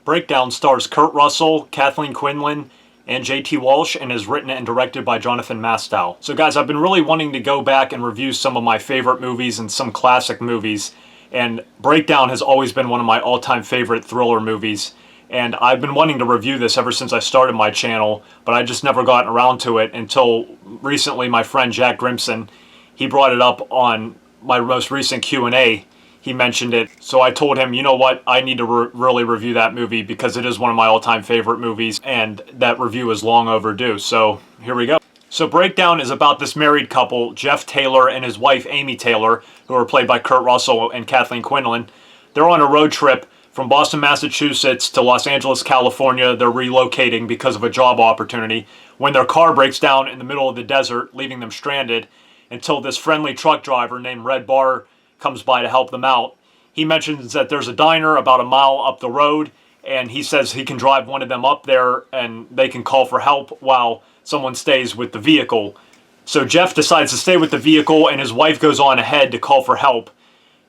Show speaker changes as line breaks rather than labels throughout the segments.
Breakdown stars Kurt Russell, Kathleen Quinlan, and JT Walsh, and is written and directed by Jonathan Mostow. So guys, I've been really wanting to go back and review some of my favorite movies and some classic movies, and Breakdown has always been one of my all-time favorite thriller movies, and I've been wanting to review this ever since I started my channel, but I just never gotten around to it until recently. My friend Jack Grimson, he brought it up on my most recent Q&A. He mentioned it, so I told him, you know what, I need to really review that movie because it is one of my all-time favorite movies, and that review is long overdue. So here we go. So Breakdown is about this married couple, Jeff Taylor and his wife Amy Taylor, who are played by Kurt Russell and Kathleen Quinlan. They're on a road trip from Boston, Massachusetts to Los Angeles, California. They're relocating because of a job opportunity when their car breaks down in the middle of the desert, leaving them stranded until this friendly truck driver named Red Bar comes by to help them out. He mentions that there's a diner about a mile up the road, and he says he can drive one of them up there and they can call for help while someone stays with the vehicle. So Jeff decides to stay with the vehicle, and his wife goes on ahead to call for help.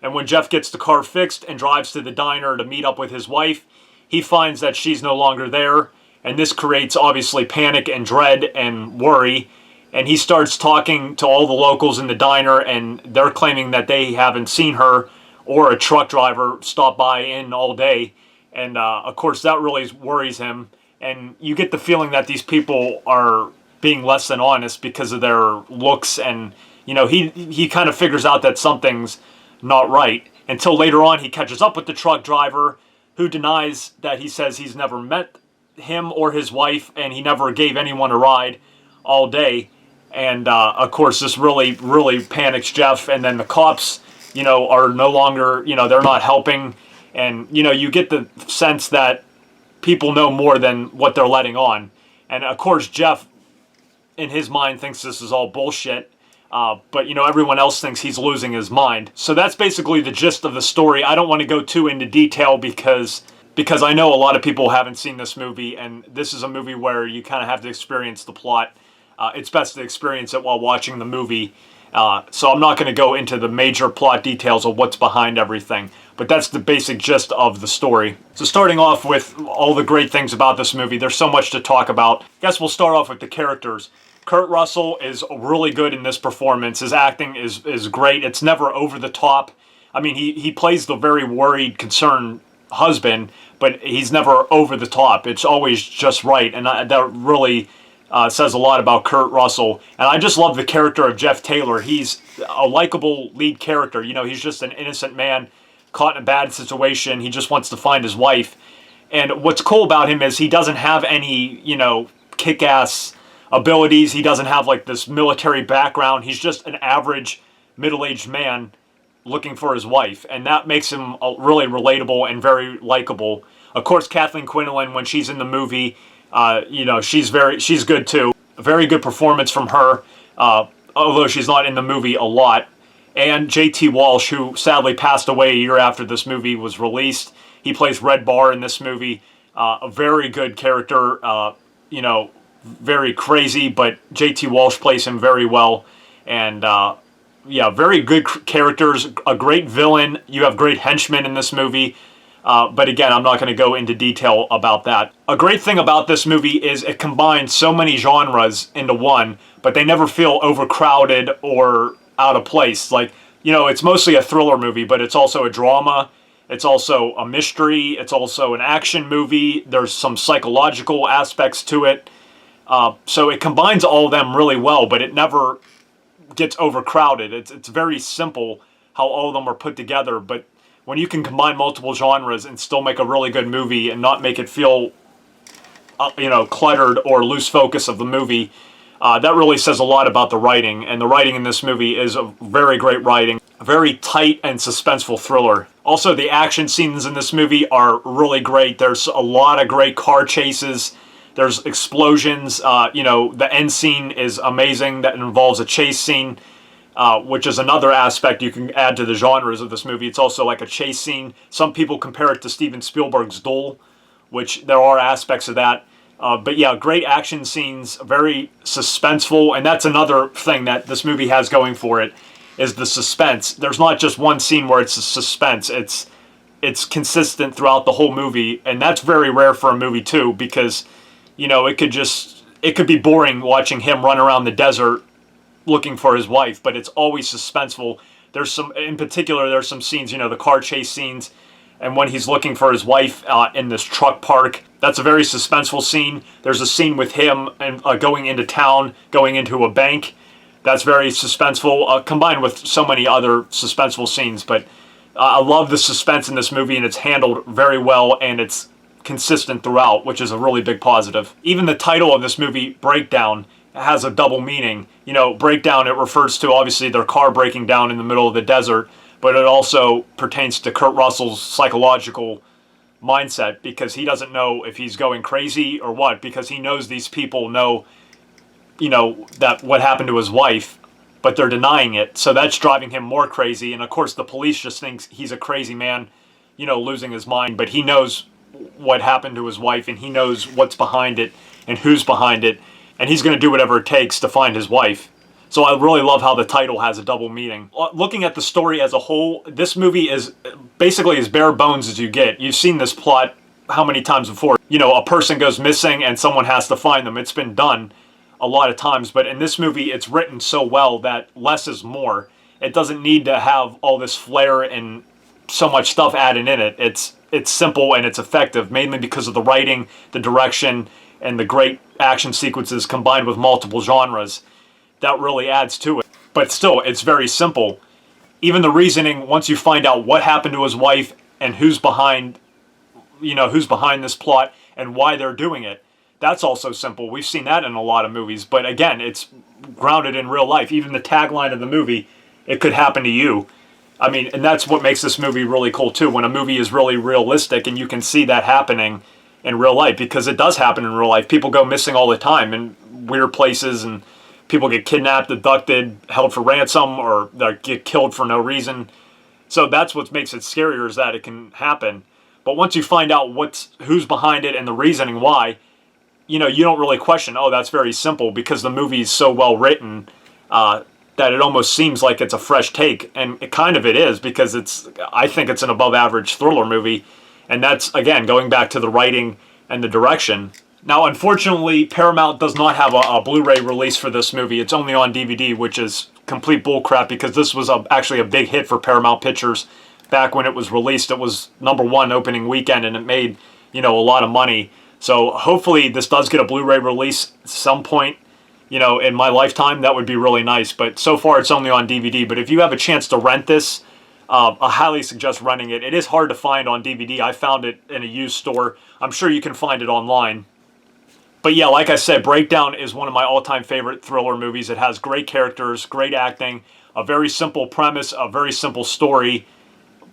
And when Jeff gets the car fixed and drives to the diner to meet up with his wife, he finds that she's no longer there, and this creates obviously panic and dread and worry. And he starts talking to all the locals in the diner, and they're claiming that they haven't seen her or a truck driver stop by in all day. And of course, that really worries him. And you get the feeling that these people are being less than honest because of their looks. And, you know, he kind of figures out that something's not right until later on he catches up with the truck driver, who denies that. He says he's never met him or his wife, and he never gave anyone a ride all day. And, of course, this really panics Jeff. And then the cops, you know, are no longer, you know, they're not helping. And, you know, you get the sense that people know more than what they're letting on. And, of course, Jeff, in his mind, thinks this is all bullshit. But, you know, everyone else thinks he's losing his mind. So that's basically the gist of the story. I don't want to go too into detail because I know a lot of people haven't seen this movie. And this is a movie where you kind of have to experience the plot. It's best to experience it while watching the movie. So I'm not going to go into the major plot details of what's behind everything. But that's the basic gist of the story. So starting off with all the great things about this movie, there's so much to talk about. I guess we'll start off with the characters. Kurt Russell is really good in this performance. His acting is great. It's never over the top. I mean, he plays the very worried, concerned husband, but he's never over the top. It's always just right. And that really says a lot about Kurt Russell. And I just love the character of Jeff Taylor. He's a likable lead character. You know, he's just an innocent man caught in a bad situation. He just wants to find his wife. And what's cool about him is he doesn't have any, you know, kick-ass abilities. He doesn't have like this military background. He's just an average middle-aged man looking for his wife. And that makes him really relatable and very likable. Of course, Kathleen Quinlan, when she's in the movie, you know, she's good too. A very good performance from her, although she's not in the movie a lot. And JT Walsh, who sadly passed away a year after this movie was released. He plays Red Bar in this movie. A very good character, you know, very crazy, but JT Walsh plays him very well. And yeah, very good characters, a great villain. You have great henchmen in this movie. But again, I'm not going to go into detail about that. A great thing about this movie is it combines so many genres into one, but they never feel overcrowded or out of place. Like, you know, it's mostly a thriller movie, but it's also a drama. It's also a mystery. It's also an action movie. There's some psychological aspects to it. So it combines all of them really well, but it never gets overcrowded. It's very simple how all of them are put together, but when you can combine multiple genres and still make a really good movie and not make it feel, you know, cluttered or lose focus of the movie, that really says a lot about the writing. And the writing in this movie is a very great writing, a very tight and suspenseful thriller. Also, the action scenes in this movie are really great. There's a lot of great car chases. There's explosions. You know, the end scene is amazing. That involves a chase scene. Which is another aspect you can add to the genres of this movie. It's also like a chase scene. Some people compare it to Steven Spielberg's Duel, which there are aspects of that. But yeah, great action scenes, very suspenseful, and that's another thing that this movie has going for it, is the suspense. There's not just one scene where it's a suspense. It's it's consistent throughout the whole movie, and that's very rare for a movie too, because, you know, it could be boring watching him run around the desert looking for his wife, but it's always suspenseful. In particular, there's some scenes, you know, the car chase scenes, and when he's looking for his wife in this truck park, that's a very suspenseful scene. There's a scene with him and going into town, going into a bank. That's very suspenseful, combined with so many other suspenseful scenes. But I love the suspense in this movie, and it's handled very well, and it's consistent throughout, which is a really big positive. Even the title of this movie, Breakdown, has a double meaning. You know, breakdown, it refers to obviously their car breaking down in the middle of the desert, but it also pertains to Kurt Russell's psychological mindset, because he doesn't know if he's going crazy or what, because he knows these people know, you know, that what happened to his wife, but they're denying it. So that's driving him more crazy. And of course the police just thinks he's a crazy man, you know, losing his mind, but he knows what happened to his wife, and he knows what's behind it and who's behind it, and he's going to do whatever it takes to find his wife. So I really love how the title has a double meaning. Looking at the story as a whole, this movie is basically as bare bones as you get. You've seen this plot how many times before? You know, a person goes missing and someone has to find them. It's been done a lot of times, but in this movie it's written so well that less is more. It doesn't need to have all this flair and so much stuff added in it. It's simple and it's effective, mainly because of the writing, the direction, and the great action sequences combined with multiple genres. That really adds to it. But still, it's very simple. Even the reasoning, once you find out what happened to his wife and who's behind, you know, who's behind this plot and why they're doing it, that's also simple. We've seen that in a lot of movies, but again, it's grounded in real life. Even the tagline of the movie, it could happen to you. I mean, and that's what makes this movie really cool too, when a movie is really realistic and you can see that happening in real life, because it does happen in real life. People go missing all the time in weird places, and people get kidnapped, abducted, held for ransom, or they get killed for no reason. So that's what makes it scarier, is that it can happen. But once you find out who's behind it and the reasoning why, you know, you don't really question, oh, that's very simple, because the movie's so well written that it almost seems like it's a fresh take. And it is, because I think it's an above average thriller movie. And that's, again, going back to the writing and the direction. Now, unfortunately, Paramount does not have a Blu-ray release for this movie. It's only on DVD, which is complete bullcrap, because this was actually a big hit for Paramount Pictures back when it was released. It was #1 opening weekend, and it made, you know, a lot of money. So hopefully this does get a Blu-ray release at some point, you know, in my lifetime. That would be really nice. But so far it's only on DVD. But if you have a chance to rent this, I highly suggest renting it. It is hard to find on DVD. I found it in a used store. I'm sure you can find it online. But yeah, like I said, Breakdown is one of my all-time favorite thriller movies. It has great characters, great acting, a very simple premise, a very simple story,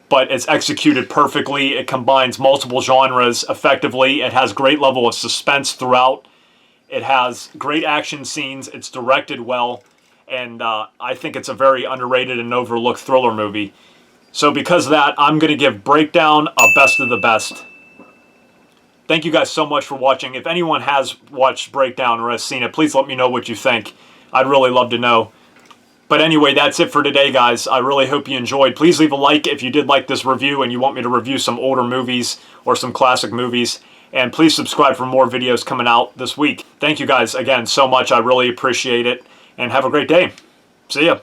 but it's executed perfectly. It combines multiple genres effectively. It has great level of suspense throughout. It has great action scenes. It's directed well. And I think it's a very underrated and overlooked thriller movie. So because of that, I'm going to give Breakdown a best of the best. Thank you guys so much for watching. If anyone has watched Breakdown or has seen it, please let me know what you think. I'd really love to know. But anyway, that's it for today, guys. I really hope you enjoyed. Please leave a like if you did like this review and you want me to review some older movies or some classic movies. And please subscribe for more videos coming out this week. Thank you guys again so much. I really appreciate it. And have a great day. See ya.